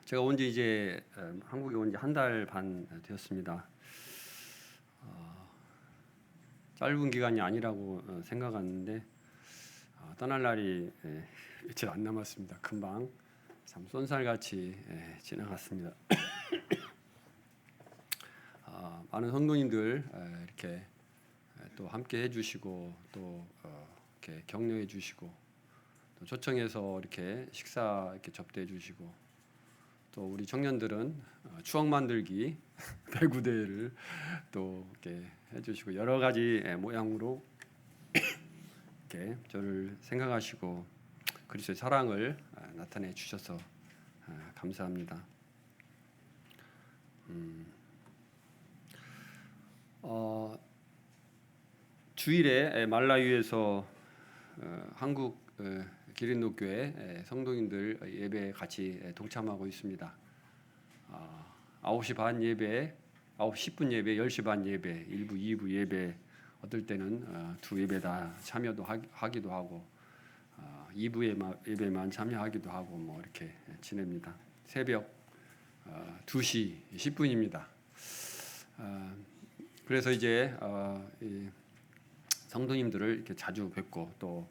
제가 온 지 이제 한국에 온 지 한 달 반 되었습니다. 짧은 기간이 아니라고 생각하는데 떠날 날이 며칠 안 남았습니다. 금방 참 쏜살같이 지나갔습니다. 많은 성도님들 이렇게 또 함께 해주시고 또 이렇게 격려해 주시고 또 초청해서 이렇게 식사 이렇게 접대해 주시고 또 우리 청년들은 추억 만들기 배구대회를 또 이렇게 해주시고 여러 가지 모양으로 이렇게 저를 생각하시고 그리스도의 사랑을 나타내 주셔서 감사합니다. 주일에 말라위에서 한국 기린노교회 성도님들 예배에 같이 동참하고 있습니다. 9시 반 예배, 9시 10분 예배, 10시 반 예배, 1부, 2부 예배 어떨 때는 두 예배 다 참여도 하기도 하고 2부 예배만 참여하기도 하고 뭐 이렇게 지냅니다. 새벽 2시 10분입니다. 그래서 이제 성도님들을 이렇게 자주 뵙고 또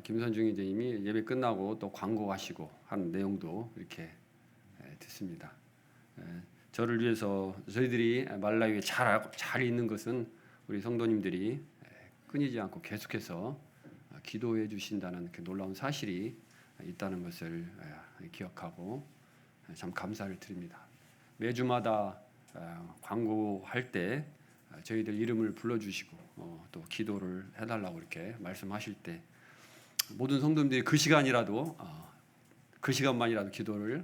김선중 이제님이 예배 끝나고 또 광고하시고 한 내용도 이렇게 듣습니다. 저를 위해서 저희들이 말라위에 잘 있는 것은 우리 성도님들이 끊이지 않고 계속해서 기도해 주신다는 그 놀라운 사실이 있다는 것을 기억하고 참 감사를 드립니다. 매주마다 광고할 때 저희들 이름을 불러주시고 또 기도를 해달라고 이렇게 말씀하실 때 모든 성도님들이 그 시간이라도 그 시간만이라도 기도를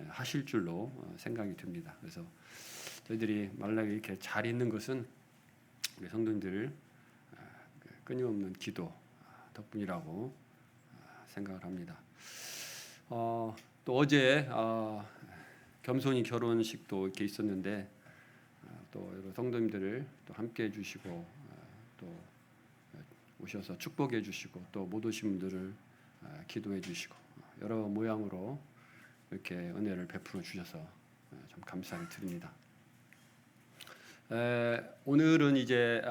하실 줄로 생각이 듭니다. 그래서 저희들이 말라위에 이렇게 잘 있는 것은 우리 성도님들 끊임없는 기도 덕분이라고 생각을 합니다. 또 어제 겸손히 결혼식도 이렇게 있었는데 또 여러 성도님들을 또 함께 해주시고 또 오셔서 축복해 주시고 또 못 오신 분들을 기도해 주시고 여러 모양으로 이렇게 은혜를 베풀어 주셔서 참 감사를 드립니다. 오늘은 이제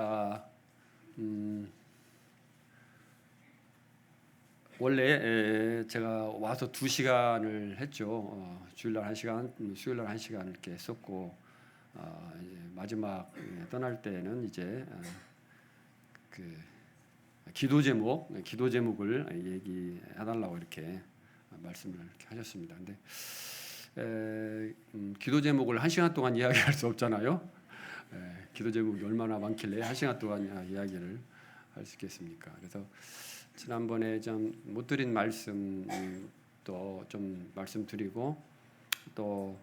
원래 제가 와서 2시간을 했죠. 주일날 1시간, 수요일날 1시간 이렇게 했었고 마지막 떠날 때는 이제 그 기도 제목을 얘기해달라고 이렇게 말씀을 이렇게 하셨습니다. 근데 기도 제목을 1시간 동안 이야기할 수 없잖아요. 기도 제목이 얼마나 많길래 1시간 동안 이야기를 할 수 있겠습니까? 그래서 지난번에 좀 못 드린 말씀도 좀 말씀드리고 또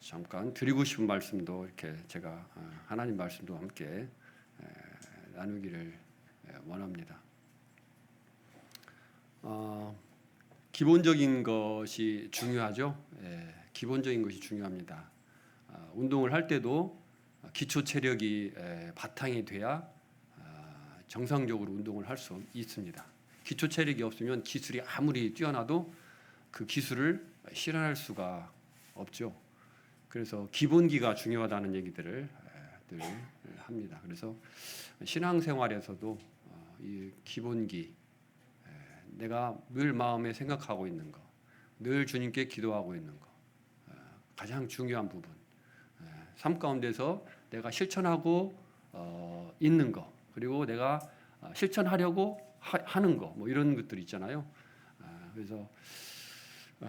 잠깐 드리고 싶은 말씀도 이렇게 제가 하나님 말씀도 함께 나누기를 원합니다. 기본적인 것이 중요하죠. 기본적인 것이 중요합니다. 운동을 할 때도 기초 체력이 바탕이 돼야 정상적으로 운동을 할 수 있습니다. 기초 체력이 없으면 기술이 아무리 뛰어나도 그 기술을 실현할 수가 없죠. 그래서 기본기가 중요하다는 얘기들을 늘 합니다. 그래서 신앙생활에서도 이 기본기, 내가 늘 마음에 생각하고 있는 거, 늘 주님께 기도하고 있는 거, 가장 중요한 부분. 삶 가운데서 내가 실천하고 있는 거, 그리고 내가 실천하려고 하는 거, 뭐 이런 것들 있잖아요. 그래서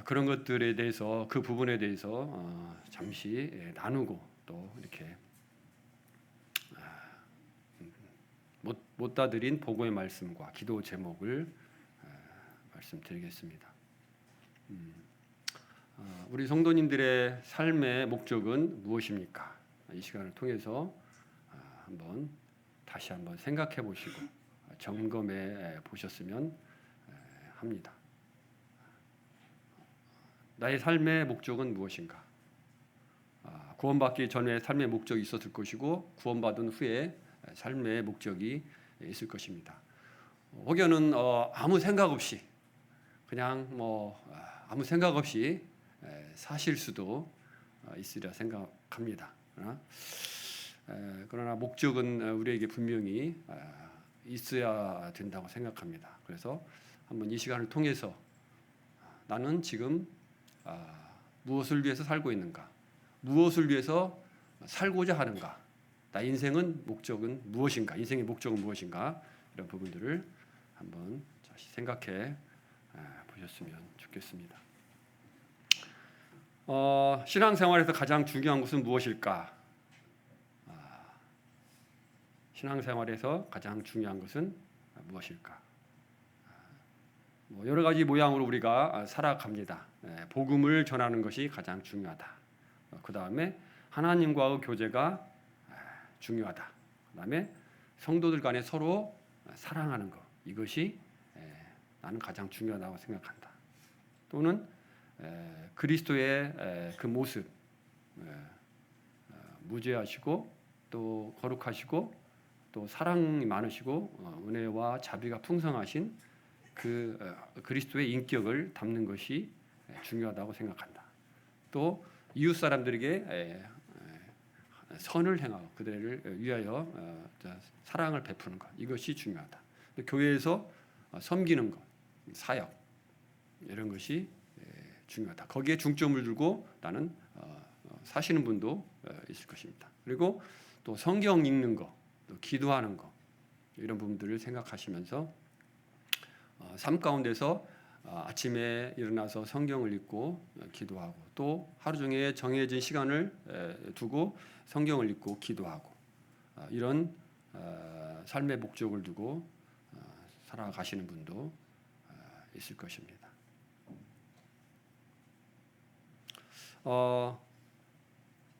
그런 것들에 대해서 그 부분에 대해서 잠시 나누고 또 이렇게 못 다드린 보고의 말씀과 기도 제목을 말씀드리겠습니다. 우리 성도님들의 삶의 목적은 무엇입니까? 이 시간을 통해서 다시 한번 생각해 보시고 점검해 보셨으면 합니다. 나의 삶의 목적은 무엇인가? 구원받기 전에 삶의 목적이 있었을 것이고 구원받은 후에 삶의 목적이 있을 것입니다. 혹여는 아무 생각 없이 그냥 아무 생각 없이 사실 수도 있으리라 생각합니다. 그러나 목적은 우리에게 분명히 있어야 된다고 생각합니다. 그래서 한번 이 시간을 통해서 나는 지금 무엇을 위해서 살고 있는가? 무엇을 위해서 살고자 하는가? 나 인생은 목적은 무엇인가? 인생의 목적은 무엇인가? 이런 부분들을 한번 다시 생각해 보셨으면 좋겠습니다. 신앙생활에서 가장 중요한 것은 무엇일까? 신앙생활에서 가장 중요한 것은 무엇일까? 여러 가지 모양으로 우리가 살아갑니다. 복음을 전하는 것이 가장 중요하다. 그 다음에 하나님과의 교제가 중요하다. 그 다음에 성도들 간에 서로 사랑하는 것, 이것이 나는 가장 중요하다고 생각한다. 또는 그리스도의 그 모습, 무죄하시고 또 거룩하시고 또 사랑이 많으시고 은혜와 자비가 풍성하신 그 그리스도의 인격을 담는 것이 중요하다고 생각한다. 또 이웃 사람들에게 선을 행하고 그들을 위하여 사랑을 베푸는 것, 이것이 중요하다. 교회에서 섬기는 것, 사역 이런 것이 중요하다. 거기에 중점을 두고 나는 사시는 분도 있을 것입니다. 그리고 또 성경 읽는 것, 또 기도하는 것 이런 부분들을 생각하시면서 삶 가운데서 아침에 일어나서 성경을 읽고 기도하고 또 하루 종일 정해진 시간을 두고 성경을 읽고 기도하고 이런 삶의 목적을 두고 살아가시는 분도 있을 것입니다.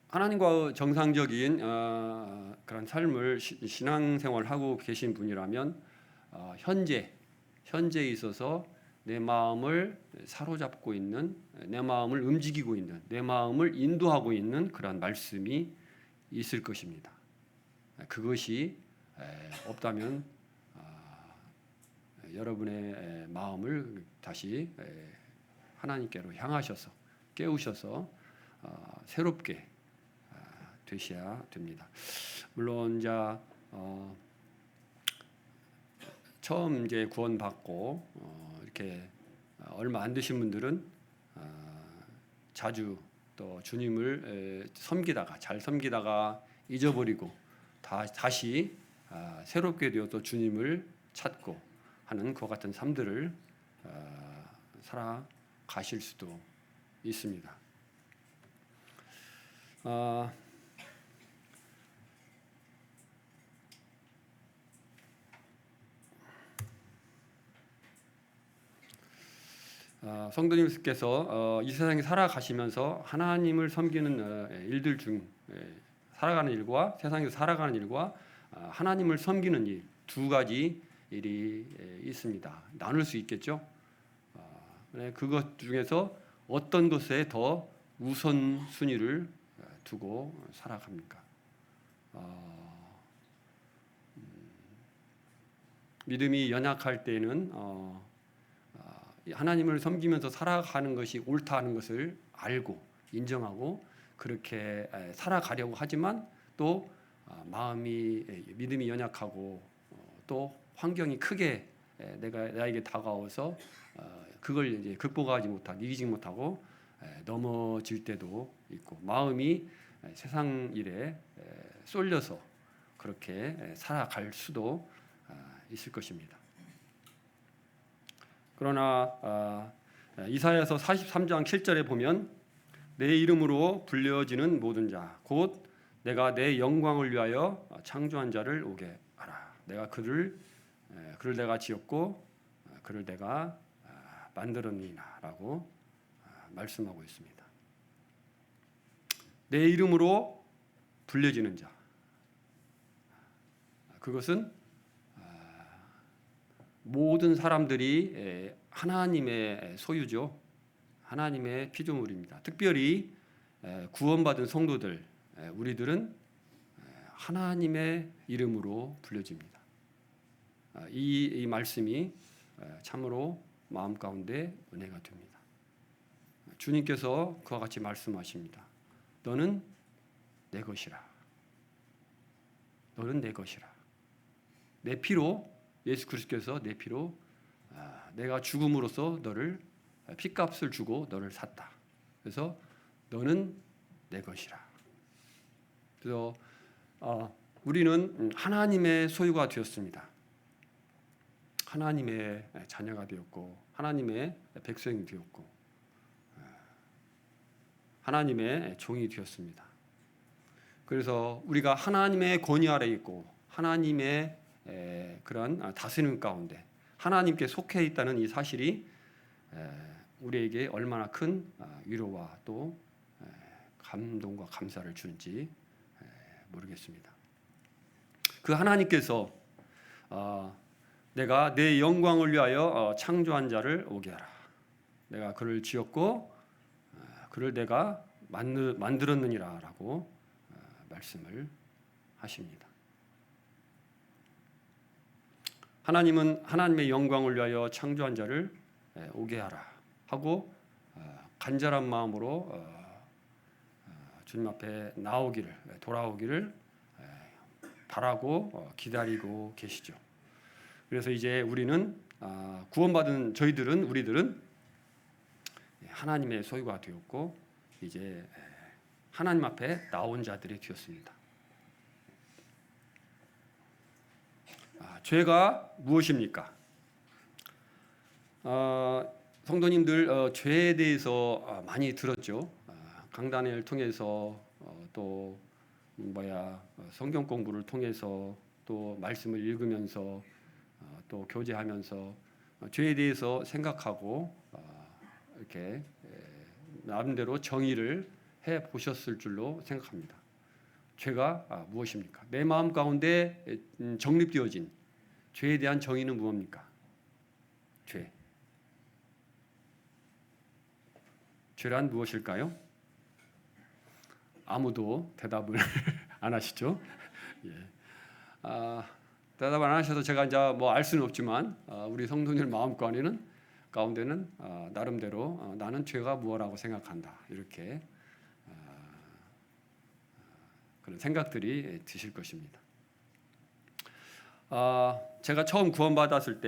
하나님과 정상적인 그런 삶을 신앙생활을 하고 계신 분이라면 현재에 있어서 내 마음을 사로잡고 있는, 내 마음을 움직이고 있는, 내 마음을 인도하고 있는 그런 말씀이 있을 것입니다. 그것이 없다면 여러분의 마음을 다시 하나님께로 향하셔서 깨우셔서 새롭게 되셔야 됩니다. 물론 이제 처음 이제 구원받고 이렇게 얼마 안 되신 분들은 자주 또 주님을 잘 섬기다가 잊어버리고 다시 새롭게 되어 또 주님을 찾고 하는 그와 같은 삶들을 살아가실 수도 있습니다. 성도님께서 이 세상에 살아가시면서 하나님을 섬기는 일들 중 살아가는 일과 세상에서 살아가는 일과 하나님을 섬기는 일, 두 가지 일이 있습니다. 나눌 수 있겠죠. 그것 중에서 어떤 것에 더 우선순위를 두고 살아갑니까? 믿음이 연약할 때는 하나님을 섬기면서 살아가는 것이 옳다는 것을 알고 인정하고 그렇게 살아가려고 하지만 또 마음이 믿음이 연약하고 또 환경이 크게 나에게 다가와서 그걸 이제 극복하지 못하고 이기지 못하고 넘어질 때도 있고 마음이 세상 일에 쏠려서 그렇게 살아갈 수도 있을 것입니다. 그러나 이사야서 43장 7절에 보면 내 이름으로 불려지는 모든 자 곧 내가 내 영광을 위하여 창조한 자를 오게 하라. 내가 그를 내가 지었고 그를 내가 만들었니라라고 말씀하고 있습니다. 내 이름으로 불려지는 자 그것은 모든 사람들이 하나님의 소유죠. 하나님의 피조물입니다. 특별히 구원받은 성도들, 우리들은 하나님의 이름으로 불려집니다. 이 말씀이 참으로 마음 가운데 은혜가 됩니다. 주님께서 그와 같이 말씀하십니다. 너는 내 것이라. 너는 내 것이라. 내 피로, 예수 그리스도께서 내 피로 내가 죽음으로써 너를 피값을 주고 너를 샀다. 그래서 너는 내 것이라. 그래서 우리는 하나님의 소유가 되었습니다. 하나님의 자녀가 되었고 하나님의 백성이 되었고 하나님의 종이 되었습니다. 그래서 우리가 하나님의 권위 아래 있고 하나님의 그런 다스림 가운데 하나님께 속해 있다는 이 사실이 우리에게 얼마나 큰 위로와 또 감동과 감사를 주는지 모르겠습니다. 그 하나님께서 내가 내 영광을 위하여 창조한 자를 오게 하라. 내가 그를 지었고 그를 내가 만들었느니라라고 말씀을 하십니다. 하나님은 하나님의 영광을 위하여 창조한 자를 오게 하라 하고 간절한 마음으로 주님 앞에 돌아오기를 바라고 기다리고 계시죠. 그래서 이제 우리는 구원받은 우리들은 하나님의 소유가 되었고 이제 하나님 앞에 나온 자들이 되었습니다. 죄가 무엇입니까? 성도님들 죄에 대해서 많이 들었죠. 강단을 통해서 또 성경 공부를 통해서 또 말씀을 읽으면서 또 교제하면서 죄에 대해서 생각하고 이렇게 나름대로 정의를 해 보셨을 줄로 생각합니다. 죄가 무엇입니까? 내 마음 가운데 정립되어진 죄에 대한 정의는 무엇입니까? 죄란 무엇일까요? 아무도 대답을 안 하시죠? 예. 대답 안 하셔서 제가 이제 알 수는 없지만 우리 성도님 마음 가운데는 나름대로 나는 죄가 무엇이라고 생각한다 이렇게 그런 생각들이 드실 것입니다. 제가 처음 구원받았을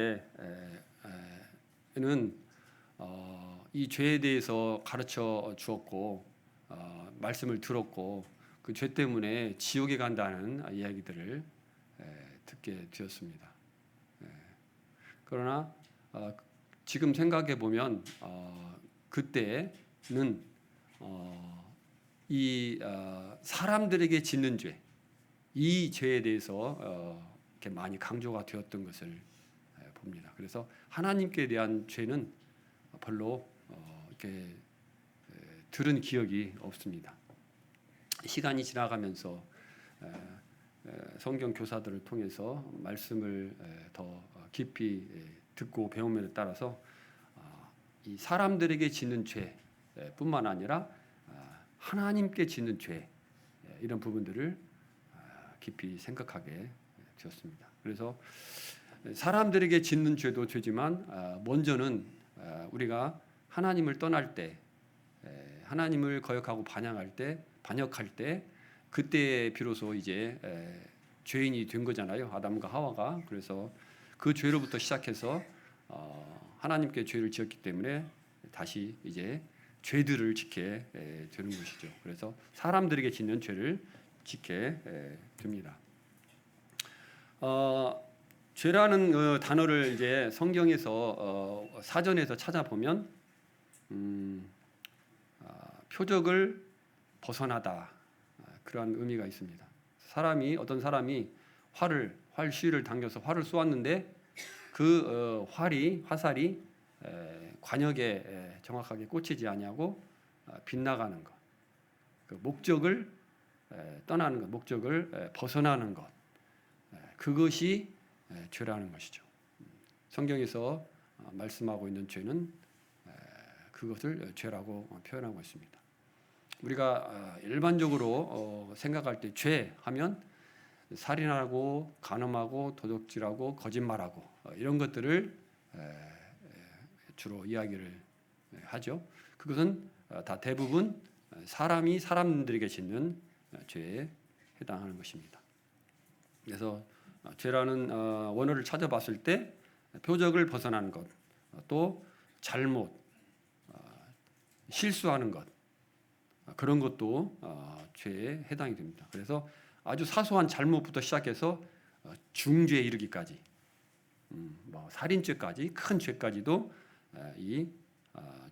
때는 이 죄에 대해서 가르쳐 주었고 말씀을 들었고 그 죄 때문에 지옥에 간다는 이야기들을 듣게 되었습니다. 그러나 지금 생각해 보면 그때는 이 사람들에게 짓는 죄, 이 죄에 대해서 이렇게 많이 강조가 되었던 것을 봅니다. 그래서 하나님께 대한 죄는 별로 이렇게 들은 기억이 없습니다. 시간이 지나가면서 성경 교사들을 통해서 말씀을 더 깊이 듣고 배움에 따라서 이 사람들에게 짓는 죄뿐만 아니라 하나님께 짓는 죄 이런 부분들을 깊이 생각하게 되었습니다. 그래서 사람들에게 짓는 죄도 죄지만 먼저는 우리가 하나님을 떠날 때 하나님을 거역하고 반역할 때 그때 비로소 이제 죄인이 된 거잖아요. 아담과 하와가. 그래서 그 죄로부터 시작해서 하나님께 죄를 지었기 때문에 다시 이제 죄들을 짓게 되는 것이죠. 그래서 사람들에게 짓는 죄를 짓게 됩니다. 죄라는 단어를 이제 성경에서 사전에서 찾아보면 표적을 벗어나다 그러한 의미가 있습니다. 어떤 사람이 활시위를 당겨서 활을 쏘았는데 그 화살이 관역에 정확하게 꽂히지 아니하고 빗나가는 것, 그 목적을 떠나는 것, 목적을 벗어나는 것, 그것이 죄라는 것이죠. 성경에서 말씀하고 있는 죄는 그것을 죄라고 표현하고 있습니다. 우리가 일반적으로 생각할 때 죄 하면 살인하고 간음하고 도둑질하고 거짓말하고 이런 것들을 주로 이야기를 하죠. 그것은 다 대부분 사람이 사람들에게 짓는 죄에 해당하는 것입니다. 그래서 죄라는 원어를 찾아봤을 때 표적을 벗어나는 것, 또 잘못, 실수하는 것, 그런 것도 죄에 해당이 됩니다. 그래서 아주 사소한 잘못부터 시작해서 중죄에 이르기까지, 뭐 살인죄까지, 큰 죄까지도 이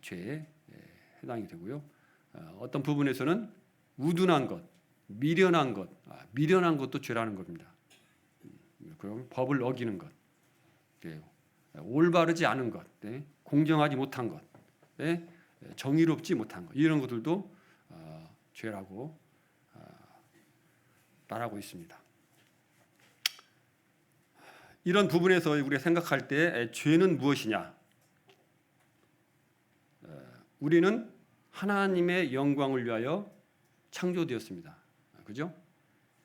죄에 해당이 되고요. 어떤 부분에서는 우둔한 것, 미련한 것도 죄라는 겁니다. 그럼 법을 어기는 것, 올바르지 않은 것, 공정하지 못한 것, 정의롭지 못한 것, 이런 것들도 죄라고 말하고 있습니다. 이런 부분에서 우리가 생각할 때 죄는 무엇이냐? 우리는 하나님의 영광을 위하여 창조되었습니다. 그죠?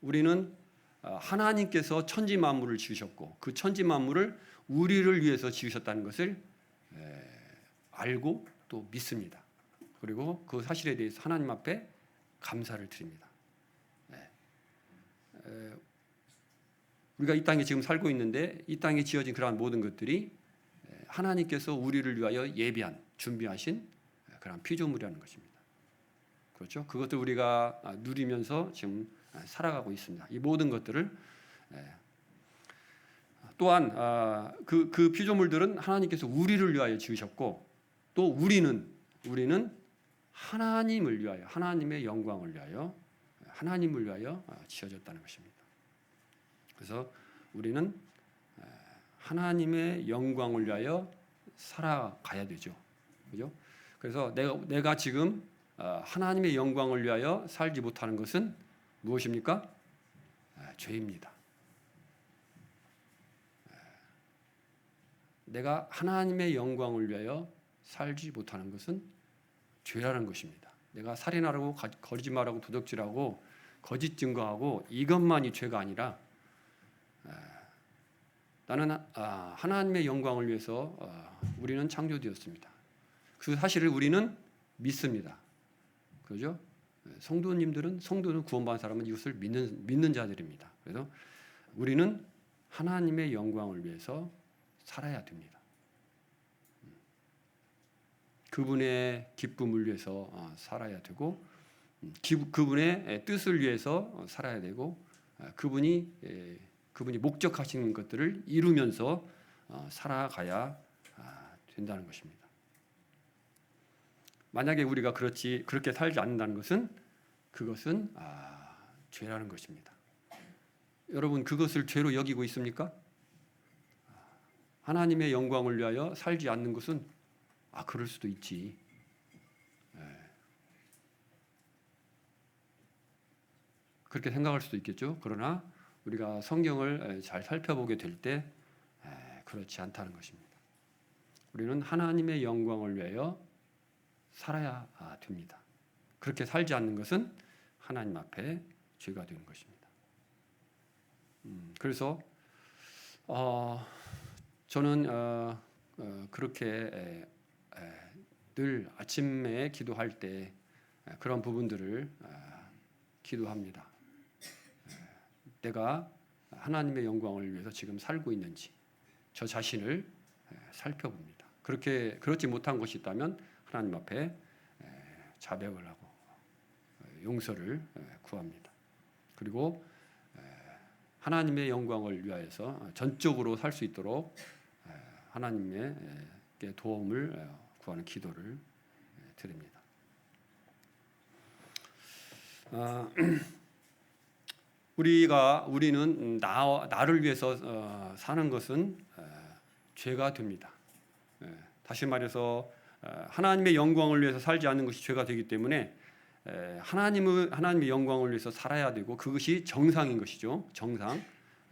우리는 하나님께서 천지 만물을 지으셨고 그 천지 만물을 우리를 위해서 지으셨다는 것을 알고 또 믿습니다. 그리고 그 사실에 대해서 하나님 앞에 감사를 드립니다. 우리가 이 땅에 지금 살고 있는데 이 땅에 지어진 그러한 모든 것들이 하나님께서 우리를 위하여 예비한 준비하신 그런 피조물이라는 것입니다. 그렇죠? 그것도 우리가 누리면서 지금 살아가고 있습니다. 이 모든 것들을 또한 그 피조물들은 하나님께서 우리를 위하여 지으셨고 또 우리는 하나님을 위하여 하나님의 영광을 위하여 하나님을 위하여 지어졌다는 것입니다. 그래서 우리는 하나님의 영광을 위하여 살아가야 되죠. 그죠? 그래서 내가 지금 하나님의 영광을 위하여 살지 못하는 것은 무엇입니까? 죄입니다. 내가 하나님의 영광을 위하여 살지 못하는 것은 죄라는 것입니다. 내가 살인하고 거짓말하고 도둑질하고 거짓 증거하고 이것만이 죄가 아니라 나는 하나님의 영광을 위해서 우리는 창조되었습니다. 그 사실을 우리는 믿습니다. 그렇죠? 성도는 구원받은 사람은 이것을 믿는 자들입니다. 그래서 우리는 하나님의 영광을 위해서 살아야 됩니다. 그분의 기쁨을 위해서 살아야 되고 그분의 뜻을 위해서 살아야 되고 그분이 목적하시는 것들을 이루면서 살아가야 된다는 것입니다. 만약에 우리가 그렇게 살지 않는다는 것은 그것은 죄라는 것입니다. 여러분 그것을 죄로 여기고 있습니까? 하나님의 영광을 위하여 살지 않는 것은 그럴 수도 있지. 그렇게 생각할 수도 있겠죠. 그러나 우리가 성경을 잘 살펴보게 될 때 그렇지 않다는 것입니다. 우리는 하나님의 영광을 위하여 살아야 됩니다. 그렇게 살지 않는 것은 하나님 앞에 죄가 되는 것입니다. 그래서 저는 그렇게 늘 아침에 기도할 때 그런 부분들을 기도합니다. 내가 하나님의 영광을 위해서 지금 살고 있는지 저 자신을 살펴봅니다. 그렇지 못한 것이 있다면 하나님 앞에 자백을 하고 용서를 구합니다. 그리고 하나님의 영광을 위하여서 전적으로 살 수 있도록 하나님께 도움을 구하는 기도를 드립니다. 우리는 나를 위해서 사는 것은 죄가 됩니다. 다시 말해서 하나님의 영광을 위해서 살지 않는 것이 죄가 되기 때문에 하나님의 영광을 위해서 살아야 되고 그것이 정상인 것이죠. 정상.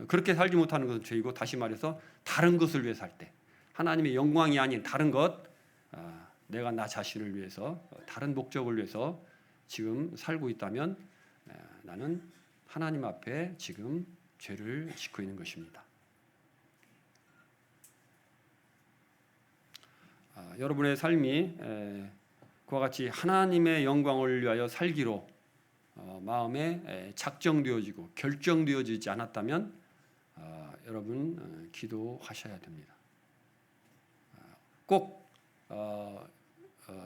그렇게 살지 못하는 것은 죄이고 다시 말해서 다른 것을 위해 살 때 하나님의 영광이 아닌 다른 것 내가 나 자신을 위해서 다른 목적을 위해서 지금 살고 있다면 나는 하나님 앞에 지금 죄를 짓고 있는 것입니다. 여러분의 삶이 그와 같이 하나님의 영광을 위하여 살기로 마음에 작정되어지고 결정되어지지 않았다면 여러분 기도하셔야 됩니다. 꼭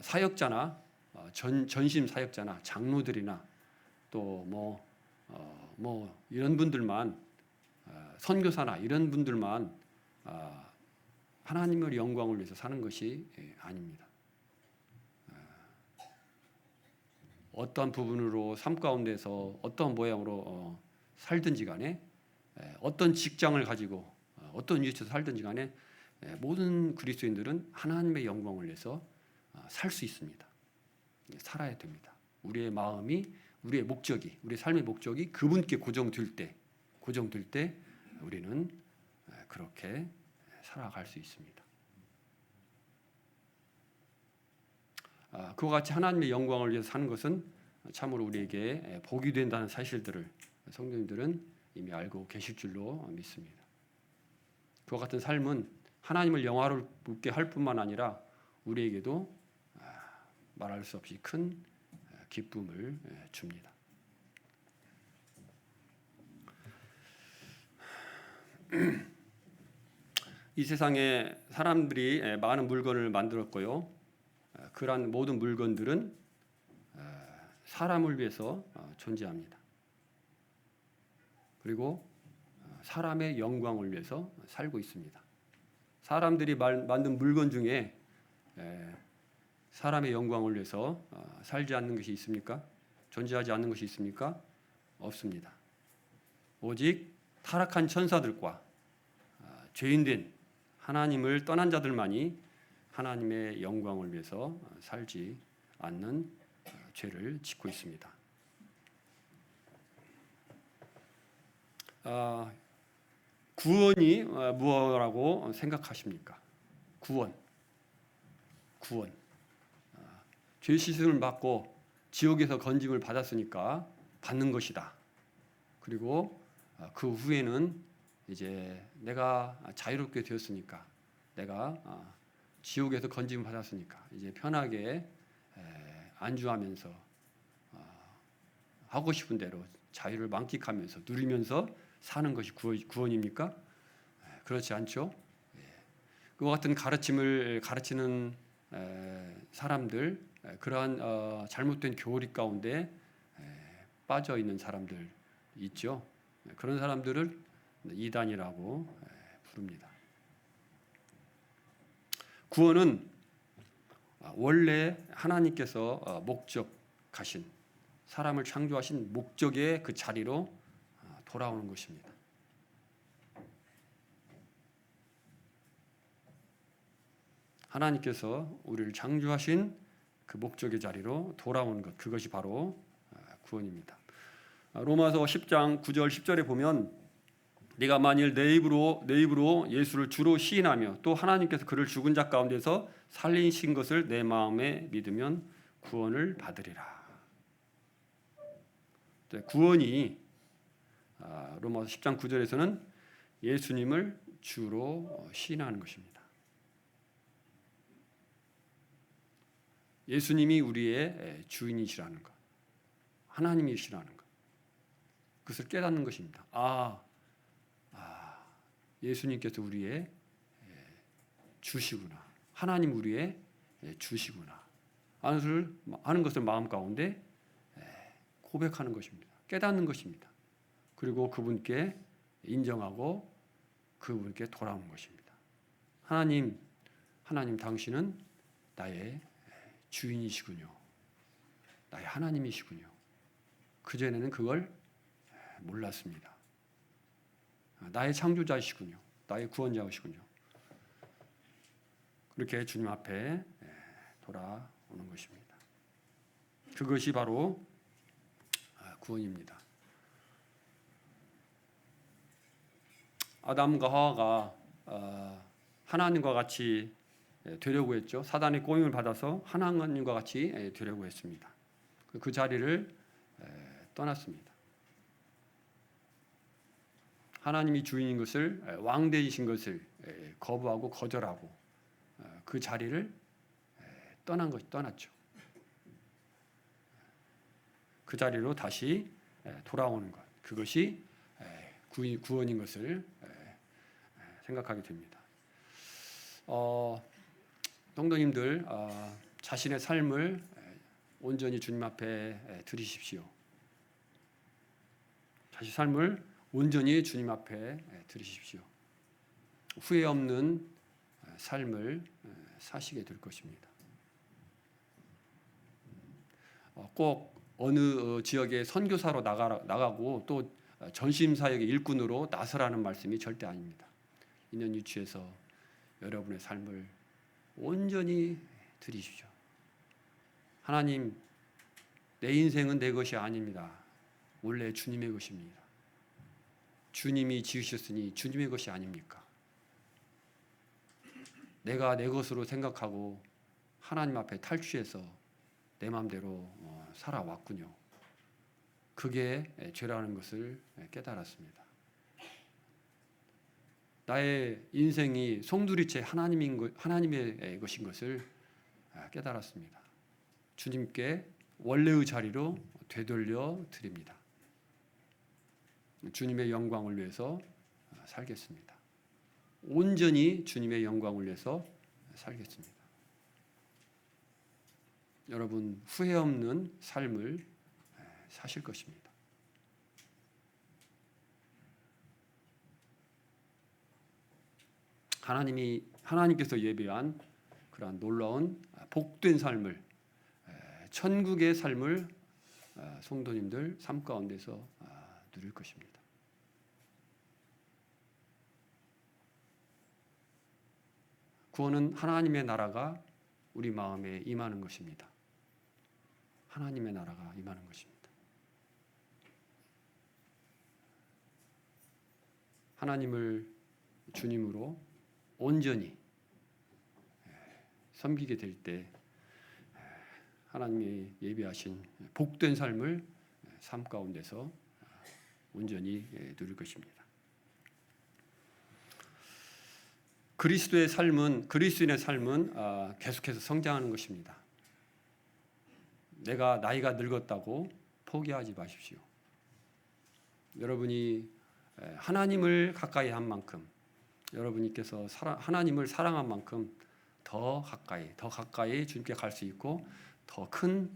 사역자나 전심 사역자나 장로들이나 또 뭐 이런 분들만 선교사나 이런 분들만 하나님의 영광을 위해서 사는 것이 아닙니다. 어떠한 부분으로 삶 가운데서 어떤 모양으로 살든지 간에 어떤 직장을 가지고 어떤 위치에서 살든지 간에 모든 그리스도인들은 하나님의 영광을 위해서 살 수 있습니다. 살아야 됩니다. 우리의 마음이 우리의 목적이 우리의 삶의 목적이 그분께 고정될 때 우리는 그렇게 살아갈 수 있습니다. 그와 같이 하나님의 영광을 위해서 사는 것은 참으로 우리에게 복이 된다는 사실들을 성도님들은 이미 알고 계실 줄로 믿습니다. 그와 같은 삶은 하나님을 영화롭게 할 뿐만 아니라 우리에게도 말할 수 없이 큰 기쁨을 줍니다. 이 세상에 사람들이 많은 물건을 만들었고요. 그러한 모든 물건들은 사람을 위해서 존재합니다. 그리고 사람의 영광을 위해서 살고 있습니다. 사람들이 만든 물건 중에 사람의 영광을 위해서 살지 않는 것이 있습니까? 존재하지 않는 것이 있습니까? 없습니다. 오직 타락한 천사들과 죄인된 하나님을 떠난 자들만이 하나님의 영광을 위해서 살지 않는 죄를 짓고 있습니다. 구원이 무엇이라고 생각하십니까? 구원. 죄 씻음을 받고 지옥에서 건짐을 받았으니까 받는 것이다. 그리고 그 후에는 이제 내가 자유롭게 되었으니까 내가 지옥에서 건짐을 받았으니까 이제 편하게 안주하면서 하고 싶은 대로 자유를 만끽하면서 누리면서 사는 것이 구원입니까? 그렇지 않죠. 그와 같은 가르침을 가르치는 사람들, 그러한 잘못된 교리 가운데 빠져 있는 사람들 있죠. 그런 사람들을 이단이라고 부릅니다. 구원은 원래 하나님께서 목적하신 사람을 창조하신 목적의 그 자리로 돌아오는 것입니다. 하나님께서 우리를 창조하신 그 목적의 자리로 돌아오는 것, 그것이 바로 구원입니다. 로마서 10장 9절 10절에 보면 네가 만일 내 입으로 예수를 주로 시인하며 또 하나님께서 그를 죽은 자 가운데서 살리신 것을 내 마음에 믿으면 구원을 받으리라. 구원이 로마서 10장 9절에서는 예수님을 주로 시인하는 것입니다. 예수님이 우리의 주인이시라는 것, 하나님이시라는 것, 그것을 깨닫는 것입니다. 예수님께서 우리의 주시구나, 하나님 우리의 주시구나 하는 것을 마음 가운데 고백하는 것입니다. 깨닫는 것입니다. 그리고 그분께 인정하고 그분께 돌아오는 것입니다. 하나님 당신은 나의 주인이시군요. 나의 하나님이시군요. 그전에는 그걸 몰랐습니다. 나의 창조자이시군요. 나의 구원자이시군요. 그렇게 주님 앞에 돌아오는 것입니다. 그것이 바로 구원입니다. 아담과 하와가 하나님과 같이 되려고 했죠. 사단의 꼬임을 받아서 하나님과 같이 되려고 했습니다. 그 자리를 떠났습니다. 하나님이 주인인 것을 왕되이신 것을 거부하고 거절하고 그 자리를 떠났죠. 그 자리로 다시 돌아오는 것, 그것이 구원인 것을 생각하게 됩니다. 성도님들, 자신의 삶을 온전히 주님 앞에 드리십시오. 자신의 삶을 온전히 주님 앞에 드리십시오. 후회 없는 삶을 사시게 될 것입니다. 꼭 어느 지역에 선교사로 나가고 또 전심사역의 일꾼으로 나서라는 말씀이 절대 아닙니다. 있는 위치에서 여러분의 삶을 온전히 드리십시오. 하나님, 내 인생은 내 것이 아닙니다. 원래 주님의 것입니다. 주님이 지으셨으니 주님의 것이 아닙니까? 내가 내 것으로 생각하고 하나님 앞에 탈취해서 내 마음대로 살아왔군요. 그게 죄라는 것을 깨달았습니다. 나의 인생이 송두리째 하나님의 것인 것을 깨달았습니다. 주님께 원래의 자리로 되돌려 드립니다. 주님의 영광을 위해서 살겠습니다. 온전히 주님의 영광을 위해서 살겠습니다. 여러분, 후회 없는 삶을 사실 것입니다. 하나님께서 예비한 그러한 놀라운 복된 삶을, 천국의 삶을 성도님들 삶 가운데서 누릴 것입니다. 구원은 하나님의 나라가 우리 마음에 임하는 것입니다. 하나님의 나라가 임하는 것입니다. 하나님을 주님으로 온전히 섬기게 될 때 하나님이 예비하신 복된 삶을 삶 가운데서 온전히 누릴 것입니다. 그리스인의 삶은 계속해서 성장하는 것입니다. 내가 나이가 늙었다고 포기하지 마십시오. 여러분이 하나님을 가까이 한 만큼, 여러분께서 하나님을 사랑한 만큼 더 가까이 주님께 갈 수 있고 더 큰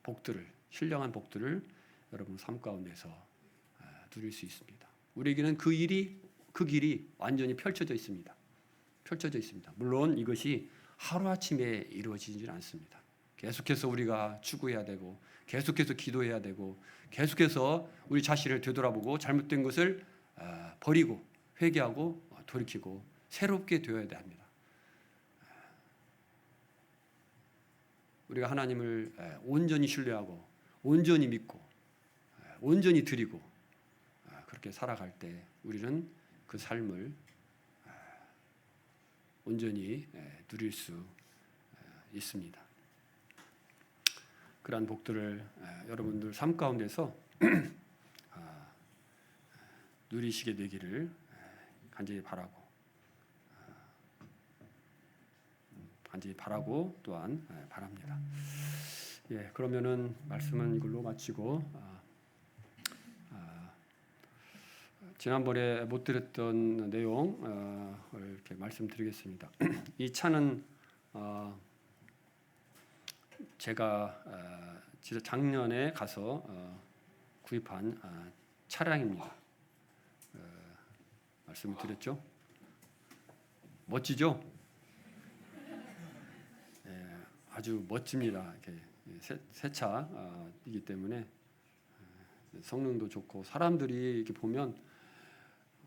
복들을, 신령한 복들을 여러분 삶 가운데서 누릴 수 있습니다. 우리에게는 그 길이 완전히 펼쳐져 있습니다. 물론 이것이 하루아침에 이루어지지는 않습니다. 계속해서 우리가 추구해야 되고, 계속해서 기도해야 되고, 계속해서 우리 자신을 되돌아보고 잘못된 것을 버리고 회개하고 돌이키고 새롭게 되어야 합니다. 우리가 하나님을 온전히 신뢰하고 온전히 믿고 온전히 드리고 그렇게 살아갈 때 우리는 그 삶을 온전히 누릴 수 있습니다. 그러한 복들을 여러분들 삶 가운데서 누리시게 되기를 간절히 바라고 또한 바랍니다. 그러면은 말씀은 이걸로 마치고 지난번에 못 드렸던 내용을 이렇게 말씀드리겠습니다. 이 차는 제가 작년에 가서 구입한 차량입니다. 말씀을 드렸죠? 멋지죠? 아주 멋집니다. 이렇게 새 차이기 때문에 성능도 좋고 사람들이 이렇게 보면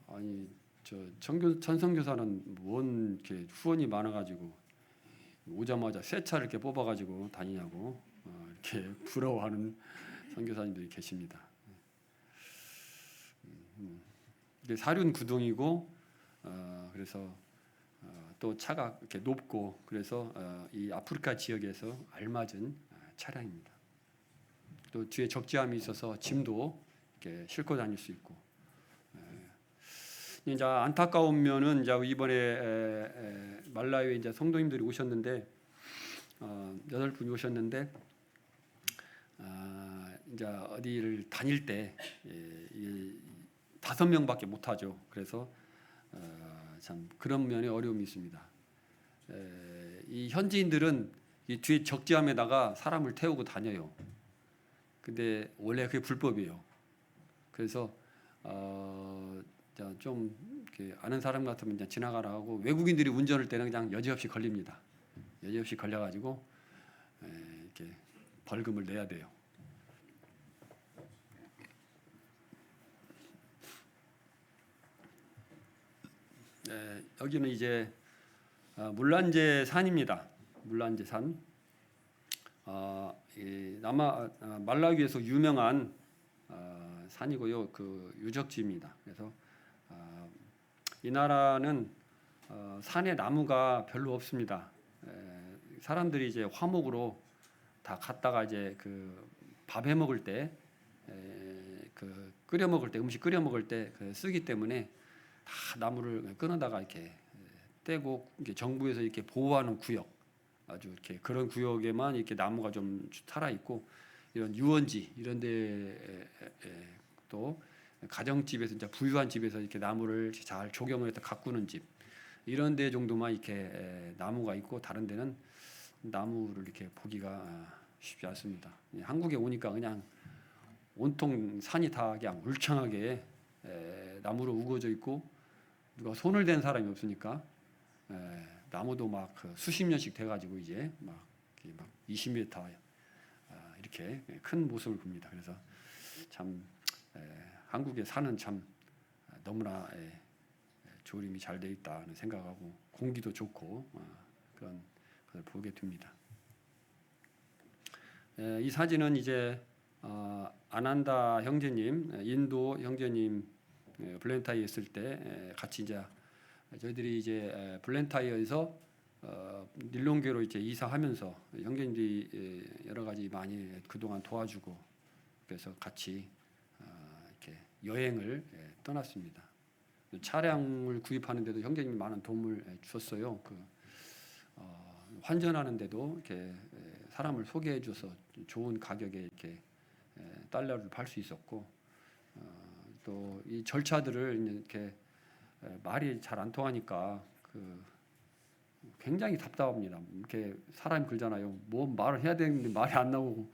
아니 천성교사는 뭔 이렇게 후원이 많아가지고 오자마자 새 차를 이렇게 뽑아가지고 다니냐고 이렇게 부러워하는 선교사님들이 계십니다. 이게 사륜 구동이고 그래서 또 차가 이렇게 높고 그래서 이 아프리카 지역에서 알맞은 차량입니다. 또 뒤에 적재함이 있어서 짐도 이렇게 싣고 다닐 수 있고. 이제 안타까운 면은 이제 이번에 말라위에 이제 성도님들이 오셨는데 8분이 오셨는데 이제 어디를 다닐 때 5명밖에 못 하죠. 그래서 참 그런 면에 어려움이 있습니다. 이 현지인들은 이 뒤에 적재함에다가 사람을 태우고 다녀요. 근데 원래 그게 불법이에요. 그래서 좀 이렇게 아는 사람 같으면 그냥 지나가라 하고, 외국인들이 운전할 때는 그냥 여지없이 걸립니다. 여지없이 걸려가지고 이렇게 벌금을 내야 돼요. 여기는 이제 물란제 산입니다. 물란제 산. 말라위에서 유명한 산이고요. 그 유적지입니다. 그래서 이 나라는 산에 나무가 별로 없습니다. 사람들이 이제 화목으로 다 갖다가 이제 그 밥 해 먹을 때, 그 끓여 먹을 때, 음식 끓여 먹을 때 쓰기 때문에 다 나무를 끊어다가 이렇게 떼고, 이게 정부에서 이렇게 보호하는 구역, 아주 이렇게 그런 구역에만 이렇게 나무가 좀 살아 있고, 이런 유원지 이런 데 또 가정집에서 이제 부유한 집에서 이렇게 나무를 잘 조경을 해서 가꾸는 집, 이런 데 정도만 이렇게 나무가 있고, 다른 데는 나무를 이렇게 보기가 쉽지 않습니다. 한국에 오니까 그냥 온통 산이 다 그냥 울창하게 나무로 우거져 있고, 누가 손을 댄 사람이 없으니까 나무도 막 수십 년씩 돼가지고 이제 막 20m 이렇게 큰 모습을 봅니다. 그래서 참 한국의 산은 참 너무나 조림이 잘 돼 있다는 생각하고, 공기도 좋고 그런 것을 보게 됩니다. 이 사진은 이제 아난다 형제님, 인도 형제님 블렌타이에 있을 때 같이 이제 저희들이 이제 블렌타이어에서 닐롱교로 이제 이사하면서 형제님들이 여러 가지 많이 그동안 도와주고, 그래서 같이 이렇게 여행을 떠났습니다. 차량을 구입하는데도 형제님이 많은 도움을 주셨어요. 환전하는데도 이렇게 사람을 소개해줘서 좋은 가격에 이렇게 달러를 팔 수 있었고, 또 이 절차들을 이렇게 말이 잘 안 통하니까 굉장히 답답합니다. 이렇게 사람이 그러잖아요. 뭐 말을 해야 되는데 말이 안 나오고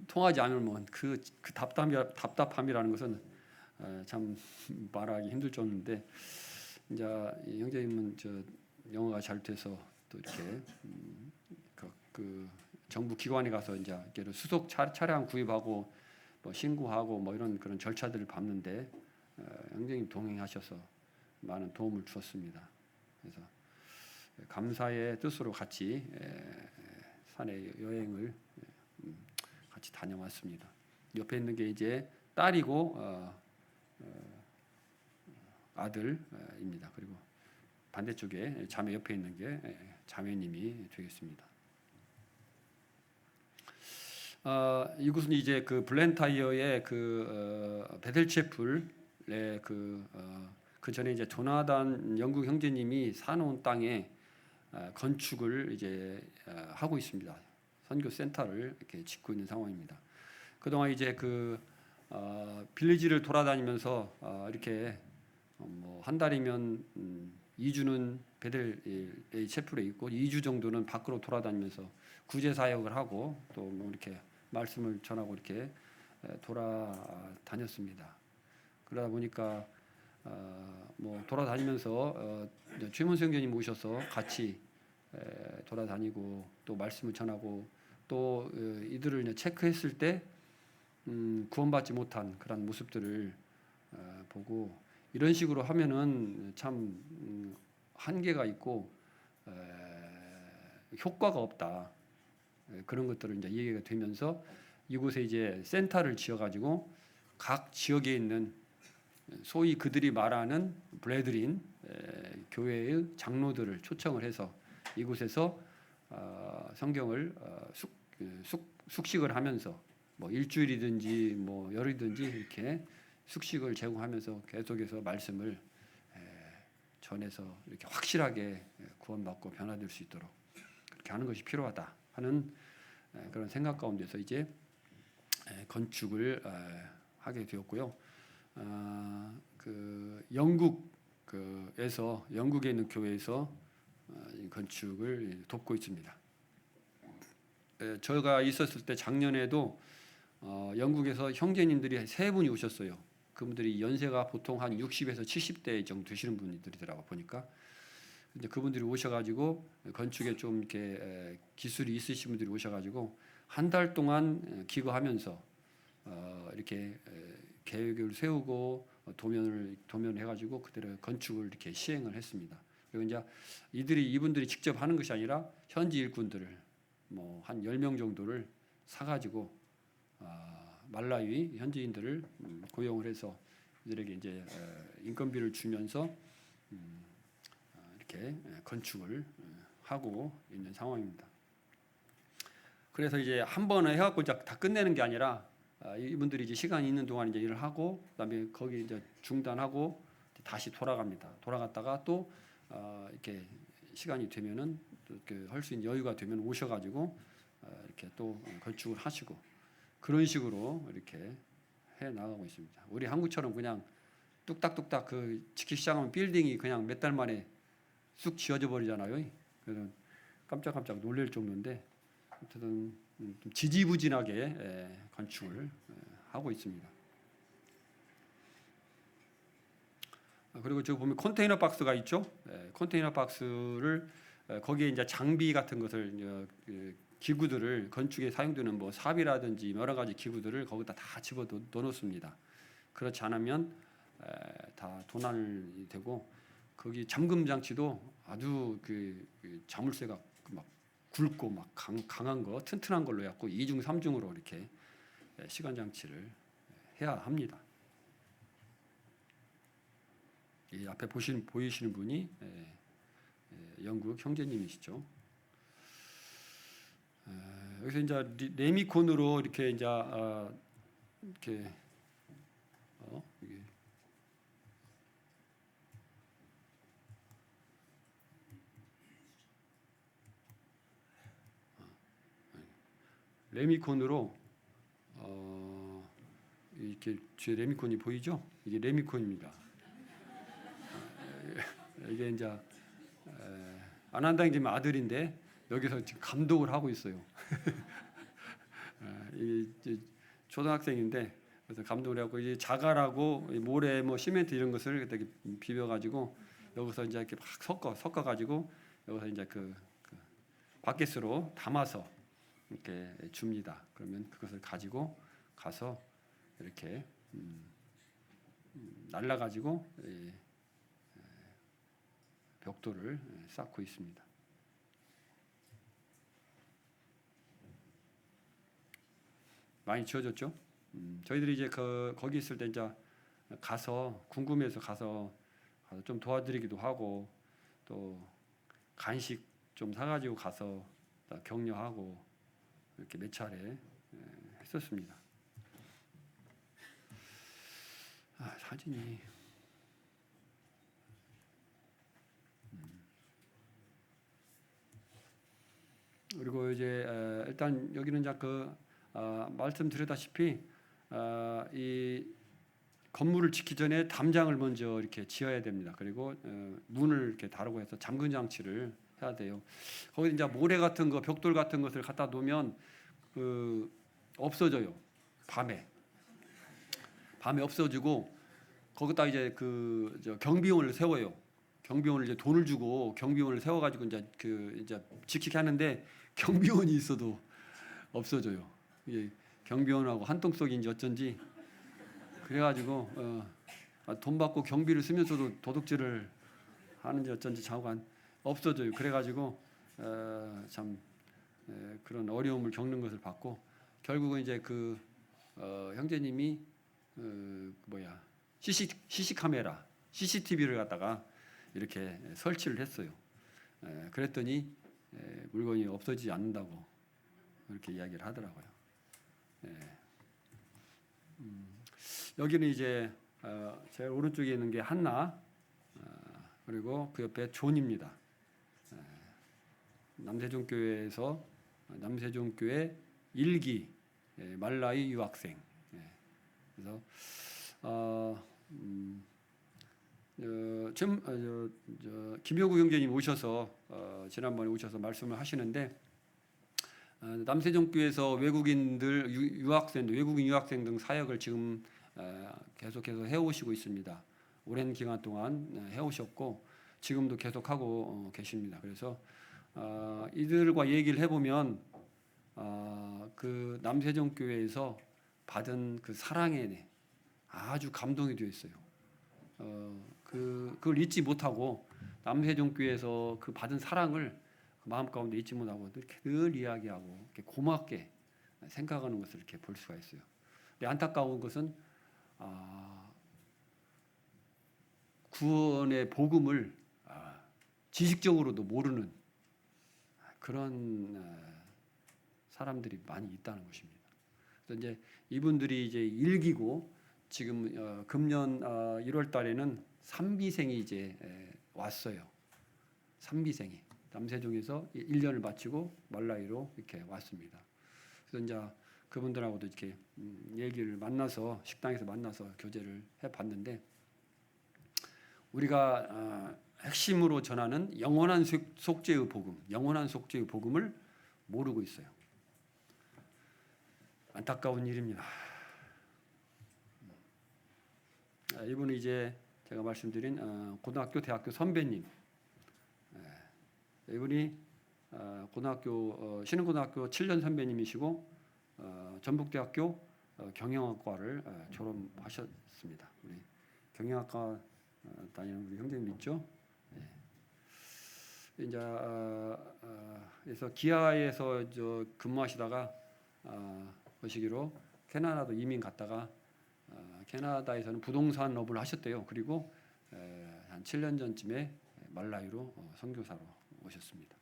통하지 않으면 그 답답함이라는 것은 참 말하기 힘들 정도인데, 이제 형제님은 영어가 잘 돼서 또 이렇게 그 정부 기관에 가서 이제 수속 차량 구입하고 뭐 신고하고 뭐 이런 그런 절차들을 밟는데 형제님 동행하셔서 많은 도움을 주었습니다. 그래서 감사의 뜻으로 같이 산에 여행을 같이 다녀왔습니다. 옆에 있는 게 이제 딸이고 아들입니다. 그리고 반대쪽에 자매 옆에 있는 게 자매님이 되겠습니다. 이곳은 이제 그 블렌타이어의 베델체플의 그 전에 이제 조나단 영국 형제님이 사놓은 땅에 건축을 이제 하고 있습니다. 선교 센터를 이렇게 짓고 있는 상황입니다. 그동안 이제 빌리지를 돌아다니면서 이렇게 뭐 한 달이면 2주는 베델 체플에 있고 2주 정도는 밖으로 돌아다니면서 구제 사역을 하고 또 뭐 이렇게 말씀을 전하고 이렇게 돌아다녔습니다. 그러다 보니까 뭐 돌아다니면서 최문수 형제님 모셔서 같이 돌아다니고 또 말씀을 전하고, 또 이들을 이제 체크했을 때 구원받지 못한 그런 모습들을 보고, 이런 식으로 하면은 참 한계가 있고 효과가 없다, 그런 것들을 이제 얘기가 되면서 이곳에 이제 센터를 지어가지고 각 지역에 있는 소위 그들이 말하는 브레드린 교회의 장로들을 초청을 해서 이곳에서 성경을 숙식을 하면서 뭐 일주일이든지 뭐 열흘이든지 이렇게 숙식을 제공하면서 계속해서 말씀을 전해서 이렇게 확실하게 구원받고 변화될 수 있도록 이렇게 하는 것이 필요하다 하는 그런 생각 가운데서 이제 건축을 하게 되었고요. 그 영국에 있는 교회에서 이 건축을 돕고 있습니다. 저가 있었을 때 작년에도 영국에서 형제님들이 3분이 오셨어요. 그분들이 연세가 보통 한 60에서 70대 정도 되시는 분들이더라고 보니까. 이제 그분들이 오셔가지고 건축에 좀 이렇게 기술이 있으신 분들이 오셔가지고 한 달 동안 기거하면서 이렇게 계획을 세우고 도면을 해가지고 그대로 건축을 이렇게 시행을 했습니다. 그리고 이제 이분들이 직접 하는 것이 아니라 현지 일꾼들을 뭐 한 10명 정도를 사가지고 말라위 현지인들을 고용을 해서 이들에게 이제 인건비를 주면서 이렇게 건축을 하고 있는 상황입니다. 그래서 이제 한 번에 해갖고 이제 다 끝내는 게 아니라 이분들이 이제 시간이 있는 동안 이제 일을 하고 그다음에 거기 이제 중단하고 다시 돌아갑니다. 돌아갔다가 또 이렇게 시간이 되면은 이렇게 할 수 있는 여유가 되면 오셔가지고 이렇게 또 건축을 하시고 그런 식으로 이렇게 해 나가고 있습니다. 우리 한국처럼 그냥 뚝딱뚝딱 그 짓기 시작하면 빌딩이 그냥 몇 달 만에 쑥 지어져 버리잖아요. 그래서 깜짝깜짝 놀랄 정도인데 어쨌든 좀 지지부진하게 건축을 하고 있습니다. 그리고 저기 보면 컨테이너 박스가 있죠. 컨테이너 박스를 거기에 이제 장비 같은 것을 기구들을 건축에 사용되는 뭐 삽이라든지 여러 가지 기구들을 거기다 다 집어 넣어놓습니다. 그렇지 않으면 다 도난이 되고 거기 잠금 장치도 아주 그 자물쇠가 막 굵고 막 강한 거 튼튼한 걸로 해갖고 2중 3중으로 이렇게 시간 장치를 해야 합니다. 이 앞에 보이시는 분이 영국 형제님이시죠. 여기서 이제 레미콘으로 이렇게 이제 이렇게 이게 레미콘으로 이렇게 뒤에 레미콘이 보이죠? 이게 레미콘입니다. 이게 이제 안한당님 아들인데 여기서 지금 감독을 하고 있어요. 이게 초등학생인데 그래서 감독을 하고 이제 자갈하고 모래 뭐 시멘트 이런 것을 이렇게 비벼가지고 여기서 이제 이렇게 막 섞어가지고 여기서 이제 그 바켓으로 담아서 이렇게 줍니다. 그러면 그것을 가지고 가서 이렇게 날라가지고 벽돌을 쌓고 있습니다. 많이 지어졌죠? 저희들이 이제 거기 있을 때 이제 가서 궁금해서 가서 좀 도와드리기도 하고 또 간식 좀 사가지고 가서 격려하고 이렇게 몇 차례 했었습니다. 사진이 그리고 이제 일단 여기는 이제 말씀드렸다시피 이 건물을 짓기 전에 담장을 먼저 이렇게 지어야 됩니다. 그리고 문을 이렇게 다루고 해서 잠금 장치를 해야 돼요. 거기 이제 모래 같은 거, 벽돌 같은 것을 갖다 놓으면 없어져요. 밤에 없어지고 거기다 이제 경비원을 세워요. 경비원을 이제 돈을 주고 경비원을 세워가지고 이제 이제 지키게 하는데 경비원이 있어도 없어져요. 이게 경비원하고 한통속인지 어쩐지 그래가지고 돈 받고 경비를 쓰면서도 도둑질을 하는지 어쩐지 자고간 없어져요. 그래가지고 참 그런 어려움을 겪는 것을 봤고 결국은 이제 형제님이 CC 카메라, CCTV를 갖다가 이렇게 설치를 했어요. 그랬더니 물건이 없어지지 않는다고 그렇게 이야기를 하더라고요. 여기는 이제 제일 오른쪽에 있는 게 한나, 그리고 그 옆에 존입니다. 남세종교회 1기 말라위 유학생. 그래서 김효구 형제님 오셔서 지난번에 오셔서 말씀을 하시는데 남세종교에서 외국인들 외국인 유학생 등 사역을 지금 계속해서 해오시고 있습니다. 오랜 기간 동안 해오셨고 지금도 계속하고 계십니다. 그래서 이들과 얘기를 해보면 그 남세종교회에서 받은 그 사랑에 아주 감동이 되어 있어요. 그걸 잊지 못하고 남세종교회에서 그 받은 사랑을 마음 가운데 잊지 못하고 이렇게 늘 이야기하고 이렇게 고맙게 생각하는 것을 이렇게 볼 수가 있어요. 근데 안타까운 것은 구원의 복음을 지식적으로도 모르는 그런 사람들이 많이 있다는 것입니다. 그래서 이제 이분들이 이제 일기고 지금 금년 1월 달에는 3비생이 이제 왔어요. 3비생이 남세종에서 1년을 마치고 말라위로 이렇게 왔습니다. 그래서 이제 그분들하고도 이렇게 얘기를 만나서 식당에서 만나서 교제를 해봤는데 우리가 핵심으로 전하는 영원한 속죄의 복음, 영원한 속죄의 복음을 모르고 있어요. 안타까운 일입니다. 이분은 이제 제가 말씀드린 고등학교, 대학교 선배님. 이분이 신흥고등학교 7년 선배님이시고 전북대학교 경영학과를 졸업하셨습니다. 우리 경영학과 다니는 우리 형제님 있죠? 이제 그래서 기아에서 근무하시다가 그 시기로 캐나다도 이민 갔다가 캐나다에서는 부동산업을 하셨대요. 그리고 한 7년 전쯤에 말라위로 선교사로 오셨습니다.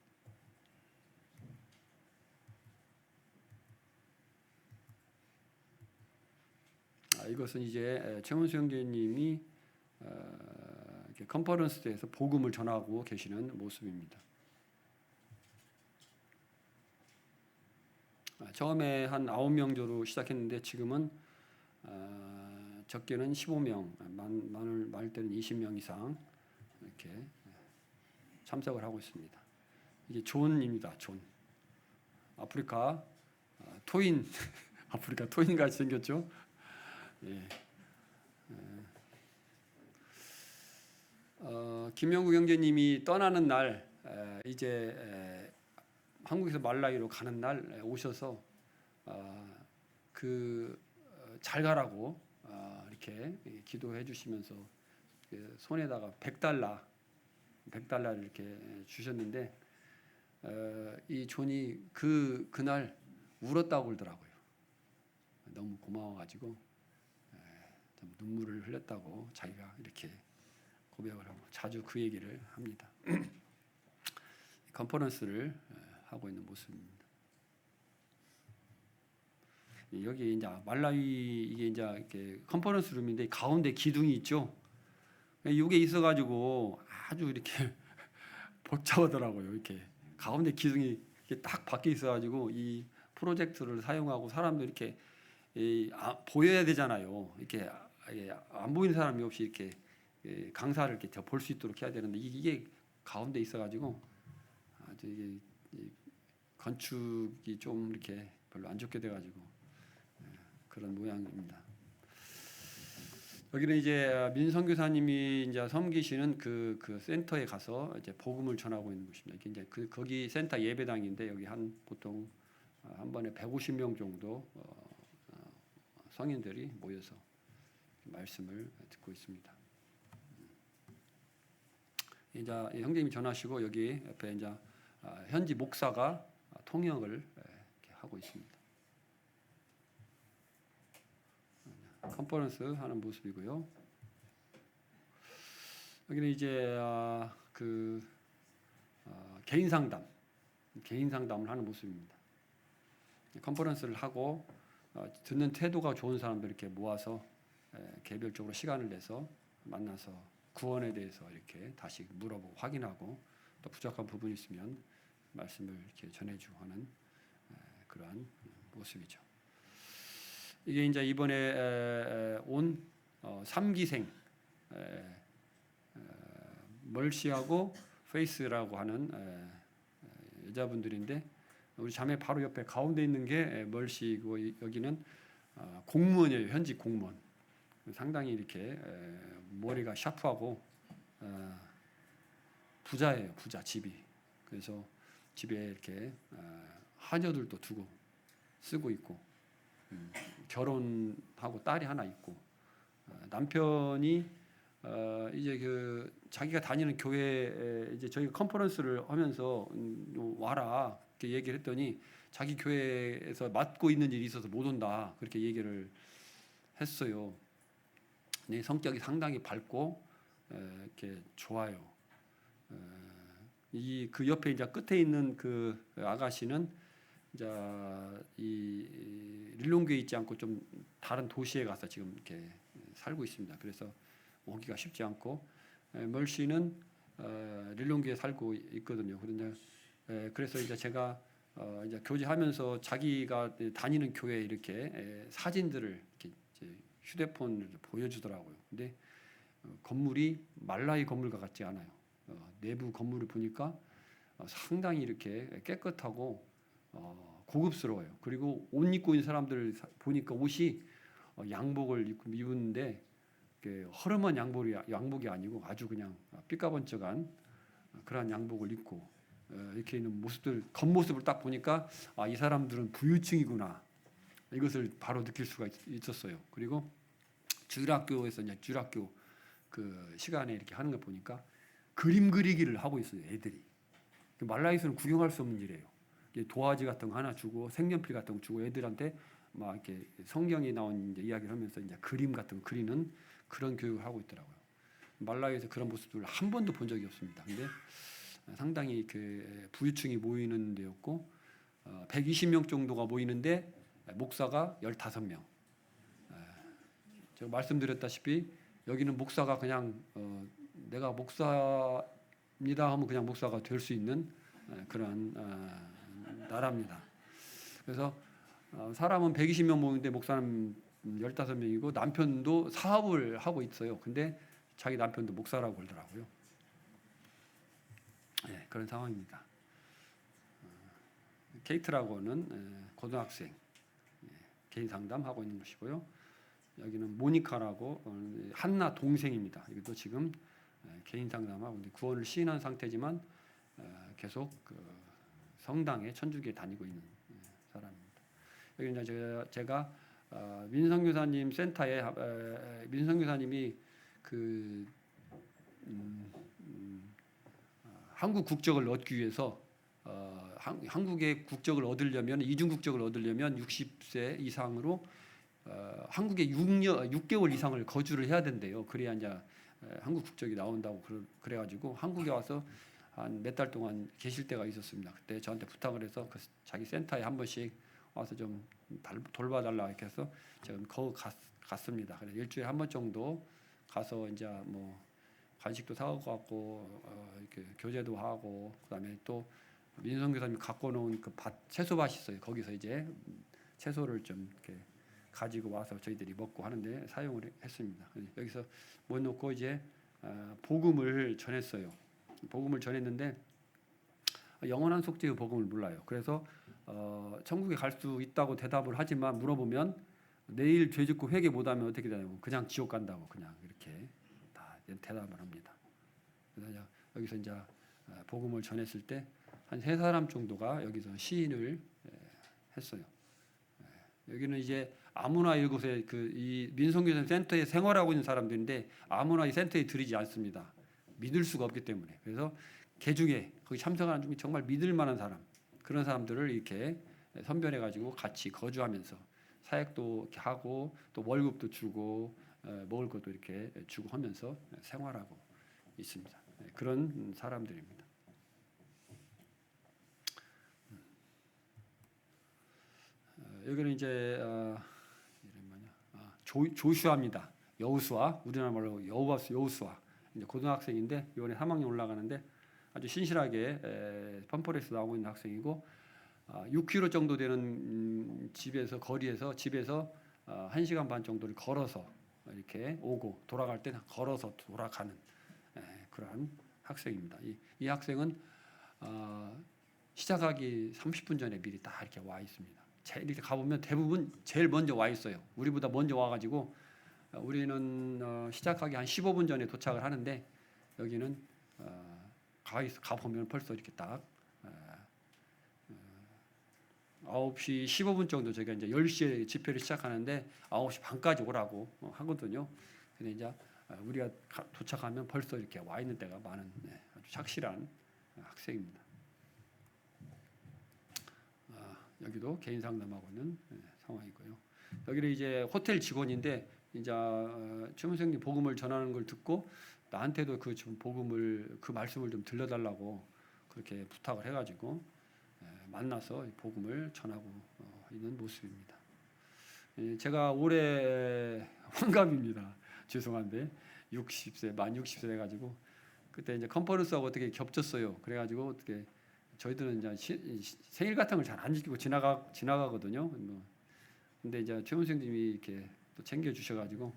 이것은 이제 최문수 형제님이 컨퍼런스에서 복음을 전하고 계시는 모습입니다. 처음에 한 9명 정도 시작했는데 지금은 적게는 15명, 많을 때는 20명 이상 이렇게 참석을 하고 있습니다. 이게 존입니다. 존. 아프리카 토인, 아프리카 토인 같이 생겼죠. 예. 김영국 형제님이 떠나는 날 이제 한국에서 말라위로 가는 날 오셔서 잘 가라고 이렇게 기도해 주시면서 손에다가 100달러를 이렇게 주셨는데 이 존이 그날 울었다고 그러더라고요. 너무 고마워가지고 좀 눈물을 흘렸다고 자기가 이렇게 고백을 하고 자주 그 얘기를 합니다. 컨퍼런스를 하고 있는 모습입니다. 여기 이제 말라위 이게 이제 이렇게 컨퍼런스 룸인데 가운데 기둥이 있죠. 이게 있어가지고 아주 이렇게 복잡하더라고요. 이렇게 가운데 기둥이 이렇게 딱 박혀 있어가지고 이 프로젝트를 사용하고 사람도 이렇게 보여야 되잖아요. 이렇게 안 보이는 사람이 없이 이렇게 강사를 이렇게 볼 수 있도록 해야 되는데 이게 가운데 있어가지고 아주 이게 건축이 좀 이렇게 별로 안 좋게 돼가지고 그런 모양입니다. 여기는 이제 민선교사님이 이제 섬기시는 그 센터에 가서 이제 복음을 전하고 있는 곳입니다. 이게 이제 거기 센터 예배당인데 여기 보통 한 번에 150명 정도 성인들이 모여서 말씀을 듣고 있습니다. 이제 형제님이 전하시고 여기 옆에 이제 현지 목사가 통역을 이렇게 하고 있습니다. 컨퍼런스 하는 모습이고요. 여기는 이제 개인 상담을 하는 모습입니다. 컨퍼런스를 하고 듣는 태도가 좋은 사람들 이렇게 모아서 개별적으로 시간을 내서 만나서 구원에 대해서 이렇게 다시 물어보고 확인하고 또 부족한 부분이 있으면 말씀을 이렇게 전해주고 하는 그러한 모습이죠. 이게 이제 이번에 온 3기생 멀시하고 페이스라고 하는 여자분들인데 우리 자매 바로 옆에 가운데 있는 게 멀시고 여기는 공무원이에요. 현직 공무원. 상당히 이렇게 머리가 샤프하고 부자예요. 부자 집이. 그래서 집에 이렇게 하녀들도 두고 쓰고 있고 결혼하고 딸이 하나 있고 남편이 이제 그 자기가 다니는 교회에 이제 저희 컨퍼런스를 하면서 와라 이렇게 얘기를 했더니 자기 교회에서 맡고 있는 일이 있어서 못 온다 그렇게 얘기를 했어요. 네, 성격이 상당히 밝고 이렇게 좋아요. 이 그 옆에 이제 끝에 있는 그 아가씨는 이제 이 릴롱교에 있지 않고 좀 다른 도시에 가서 지금 이렇게 살고 있습니다. 그래서 오기가 쉽지 않고 멀씨는 릴롱교에 살고 있거든요. 그래서 이제 제가 이제 교제하면서 자기가 다니는 교회 이렇게 사진들을 이렇게 이제 휴대폰을 보여주더라고요. 근데 건물이 말라이 건물과 같지 않아요. 내부 건물을 보니까 상당히 이렇게 깨끗하고 고급스러워요. 그리고 옷 입고 있는 사람들 보니까 옷이 양복을 입었는데 허름한 양복이 아니고 아주 그냥 삐까번쩍한 그러한 양복을 입고 이렇게 있는 모습들 겉모습을 딱 보니까 이 사람들은 부유층이구나 이것을 바로 느낄 수가 있었어요. 그리고 주일학교에서 이제 주일학교 그 시간에 이렇게 하는 거 보니까 그림 그리기를 하고 있어요. 애들이 말라이스는 구경할 수 없는 일이에요. 도화지 같은 거 하나 주고 색연필 같은 거 주고 애들한테 막 이렇게 성경에 나온 이제 이야기를 하면서 이제 그림 같은 거 그리는 그런 교육을 하고 있더라고요. 말라위에서 그런 모습들을 한 번도 본 적이 없습니다. 근데 상당히 그 부유층이 모이는 데였고 120명 정도가 모이는데 목사가 15명. 제가 말씀드렸다시피 여기는 목사가 그냥 내가 목사입니다 하면 그냥 목사가 될 수 있는 그런 나라입니다. 그래서 사람은 120명 모이는데 목사는 15명이고 남편도 사업을 하고 있어요. 근데 자기 남편도 목사라고 그러더라고요. 네, 그런 상황입니다. 케이트라고는 고등학생 개인 상담하고 있는 것이고요. 여기는 모니카라고 한나 동생입니다. 이것도 지금 개인 상담하고 구원을 시인한 상태지만 계속 그 성당에 천주교에 다니고 있는 사람입니다. 여기 이제 제가 민성교사님 센터에 민성교사님이 그 한국 국적을 얻기 위해서 한국의 국적을 얻으려면 이중 국적을 얻으려면 60세 이상으로 한국에 6개월 이상을 거주를 해야 된대요. 그래야 이제 한국 국적이 나온다고 그래가지고 한국에 와서 한 몇 달 동안 계실 때가 있었습니다. 그때 저한테 부탁을 해서 그 자기 센터에 한 번씩 와서 좀 돌봐달라 이렇게 해서 제가 거기 갔습니다. 그래서 일주일에 한 번 정도 가서 이제 뭐 간식도 사갖고 이렇게 교제도 하고 그다음에 또 민성 교사님이 갖고 놓은 그 채소밭이 있어요. 거기서 이제 채소를 좀 이렇게 가지고 와서 저희들이 먹고 하는데 사용을 했습니다. 여기서 못 놓고 이제 복음을 전했어요. 복음을 전했는데 영원한 속죄의 복음을 몰라요. 그래서 천국에 갈 수 있다고 대답을 하지만 물어보면 내일 죄짓고 회개 못하면 어떻게 되냐고 그냥 지옥 간다고 그냥 이렇게 다 대답을 합니다. 그래서 여기서 이제 복음을 전했을 때 한 3사람 정도가 여기서 시인을 했어요. 여기는 이제 아무나 이곳에 이 민성교사 센터에 생활하고 있는 사람들인데 아무나 이 센터에 들이지 않습니다. 믿을 수가 없기 때문에. 그래서 개중에 거기 참석하는 중에 정말 믿을 만한 사람 그런 사람들을 이렇게 선별해 가지고 같이 거주하면서 사역도 이렇게 하고 또 월급도 주고 먹을 것도 이렇게 주고 하면서 생활하고 있습니다. 그런 사람들입니다. 여기는 이제 이름 뭐냐 조슈아입니다. 여호수아 우리나라 말로 여호수아 이제 고등학생인데 이번에 3학년 올라가는데 아주 신실하게 펌퍼레스 나오고 있는 학생이고 6km 정도 되는 거리에서 집에서 1시간 반 정도를 걸어서 이렇게 오고 돌아갈 때는 걸어서 돌아가는 그러한 학생입니다. 이 학생은 시작하기 30분 전에 미리 다 이렇게 와 있습니다. 이렇게 가보면 대부분 제일 먼저 와 있어요. 우리보다 먼저 와가지고 우리는 시작하기 한 15분 전에 도착을 하는데 여기는 가보면 벌써 이렇게 딱 9시 15분 정도 저희가 이제 10시에 집회를 시작하는데 9시 반까지 오라고 하거든요. 근데 이제 우리가 도착하면 벌써 이렇게 와 있는 때가 많은 아주 착실한 학생입니다. 여기도 개인 상담하고 있는 상황이고요. 여기는 이제 호텔 직원인데 이제 최 선생님 복음을 전하는 걸 듣고 나한테도 그 말씀을 좀 들려달라고 그렇게 부탁을 해가지고 만나서 복음을 전하고 있는 모습입니다. 제가 올해 환갑입니다. 죄송한데 60세 만 60세 돼가지고 그때 이제 컨퍼런스하고 어떻게 겹쳤어요. 그래가지고 어떻게 저희들은 이제 생일 같은 걸 잘 안 지키고 지나가거든요. 근데 이제 최 선생님이 이렇게 또 챙겨 주셔가지고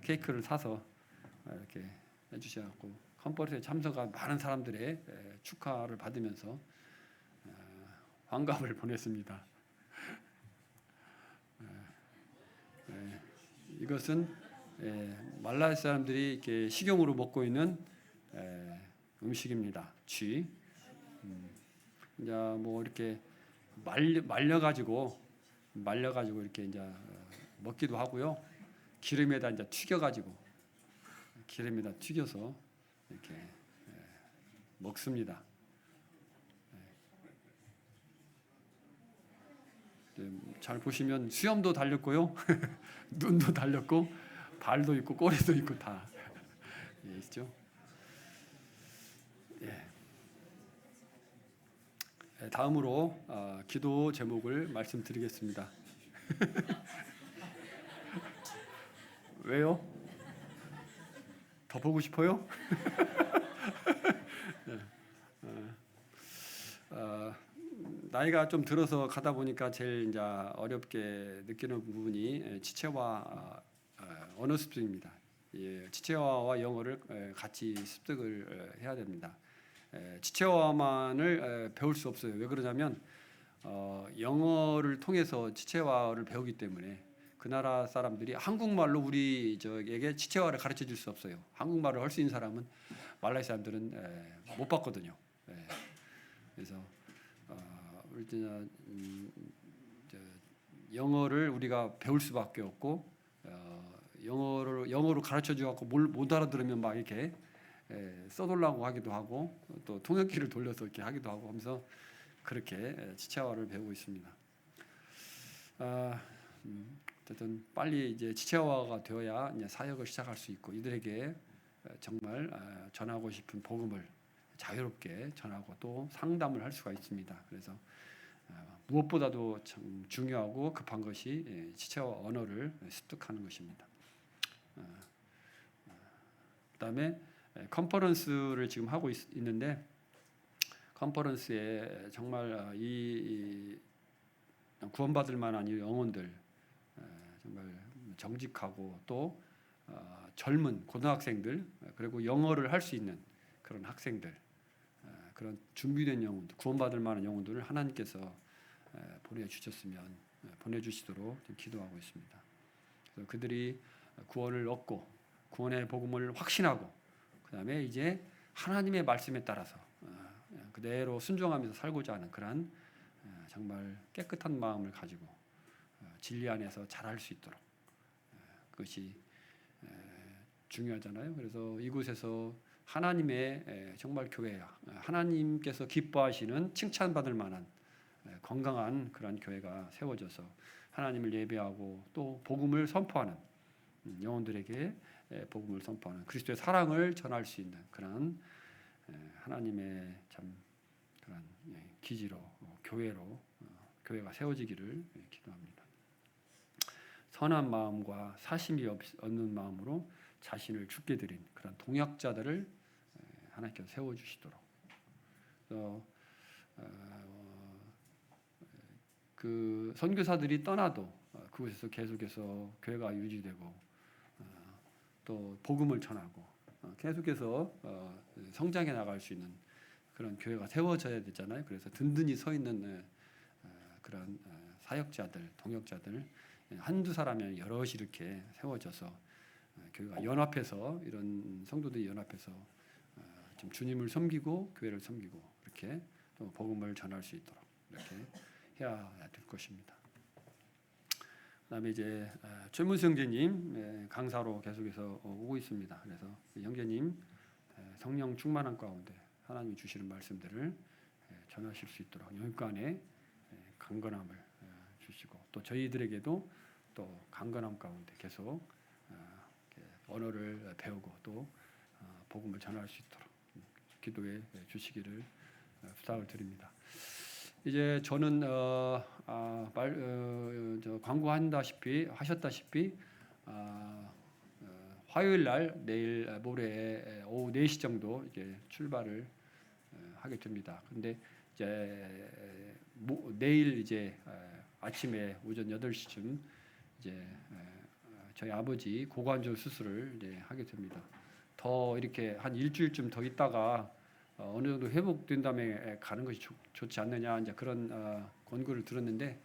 케이크를 사서 이렇게 해주셔갖고 컨퍼런스에 참석한 많은 사람들의 축하를 받으면서 환갑을 보냈습니다. 이것은 말라이 사람들이 이렇게 식용으로 먹고 있는 음식입니다. 쥐. 이제 뭐 이렇게 말려가지고 이렇게 이제 먹기도 하고요. 기름에다 이제 튀겨서 이렇게 먹습니다. 잘 보시면 수염도 달렸고요, 눈도 달렸고, 발도 있고, 꼬리도 있고 다 있죠. 다음으로 기도 제목을 말씀드리겠습니다. 왜요? 더 보고 싶어요? 나이가 좀 들어서 가다 보니까 제일 이제 어렵게 느끼는 부분이 지체화 언어 습득입니다. 지체화와 영어를 같이 습득을 해야 됩니다. 지체화만을 배울 수 없어요. 왜 그러냐면 영어를 통해서 지체화를 배우기 때문에 그 나라 사람들이 한국말로 우리에게 지체화를 가르쳐 줄 수 없어요. 한국말을 할 수 있는 사람은 말라이 사람들은 못 봤거든요. 그래서 영어를 우리가 배울 수밖에 없고 영어로 가르쳐 주갖고 못 알아들으면 막 이렇게 써달라고 하기도 하고 또 통역기를 돌려서 이렇게 하기도 하고 하면서 그렇게 지체화를 배우고 있습니다. 어쨌든 빨리 이제 지체화가 되어야 이제 사역을 시작할 수 있고 이들에게 정말 전하고 싶은 복음을 자유롭게 전하고 또 상담을 할 수가 있습니다. 그래서 무엇보다도 참 중요하고 급한 것이 지체화 언어를 습득하는 것입니다. 그다음에 컨퍼런스를 지금 하고 있는데 컨퍼런스에 정말 이 구원받을 만한 이 영혼들 정말 정직하고 또 젊은 고등학생들 그리고 영어를 할 수 있는 그런 학생들 그런 준비된 영혼들 구원받을 만한 영혼들을 하나님께서 보내주시도록 기도하고 있습니다. 그래서 그들이 구원을 얻고 구원의 복음을 확신하고 그 다음에 이제 하나님의 말씀에 따라서 그대로 순종하면서 살고자 하는 그러한 정말 깨끗한 마음을 가지고 진리 안에서 잘할 수 있도록 그것이 중요하잖아요. 그래서 이곳에서 하나님의 정말 교회야 하나님께서 기뻐하시는 칭찬받을 만한 건강한 그런 교회가 세워져서 하나님을 예배하고 또 복음을 선포하는 영혼들에게 복음을 선포하는 그리스도의 사랑을 전할 수 있는 그런 하나님의 참 그런 기지로 교회가 세워지기를 기도합니다. 선한 마음과 사심이 없는 마음으로 자신을 죽게 드린 그런 동역자들을 하나님께서 세워주시도록 그 선교사들이 떠나도 그곳에서 계속해서 교회가 유지되고 또 복음을 전하고 계속해서 성장해 나갈 수 있는 그런 교회가 세워져야 되잖아요. 그래서 든든히 서 있는 그런 사역자들, 동역자들 한두 사람이 여럿이 이렇게 세워져서 교회가 연합해서 이런 성도들이 연합해서 좀 주님을 섬기고 교회를 섬기고 이렇게 또 복음을 전할 수 있도록 이렇게 해야 될 것입니다. 그다음에 이제 최문수 형제님 강사로 계속해서 오고 있습니다. 그래서 형제님 성령 충만한 가운데 하나님이 주시는 말씀들을 전하실 수 있도록 영육간에 강건함을 주시고 또 저희들에게도 또 강건함 가운데 계속 언어를 배우고 또 복음을 전할 수 있도록 기도해 주시기를 부탁을 드립니다. 이제 저는 하셨다시피 화요일 날 내일 모레 오후 4시 정도 이제 출발을 하게 됩니다. 근데 이제 내일 이제 아침에 오전 8시쯤 이제 저희 아버지 고관절 수술을 이제 하게 됩니다. 더 이렇게 한 일주일쯤 더 있다가 어느 정도 회복된 다음에 가는 것이 좋지 않느냐 이제 그런 권고를 들었는데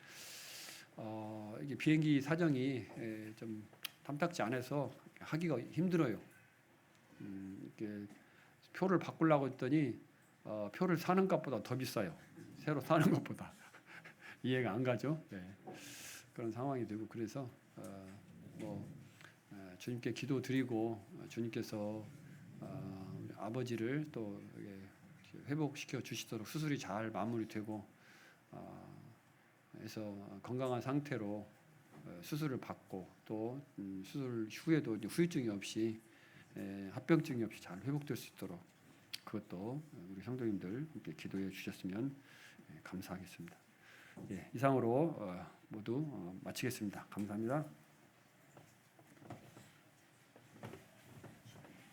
이게 비행기 사정이 좀 탐탁지 않아서 하기가 힘들어요. 이렇게 표를 바꾸려고 했더니 표를 사는 값보다 더 비싸요. 새로 사는 것보다 이해가 안 가죠. 네. 그런 상황이 되고 그래서 주님께 기도드리고 주님께서 아버지를 또 회복시켜 주시도록 수술이 잘 마무리되고 해서 건강한 상태로 수술을 받고 또 수술 후에도 후유증이 없이 합병증이 없이 잘 회복될 수 있도록 그것도 우리 성도님들 함께 기도해 주셨으면 감사하겠습니다. 예, 이상으로 모두 마치겠습니다. 감사합니다.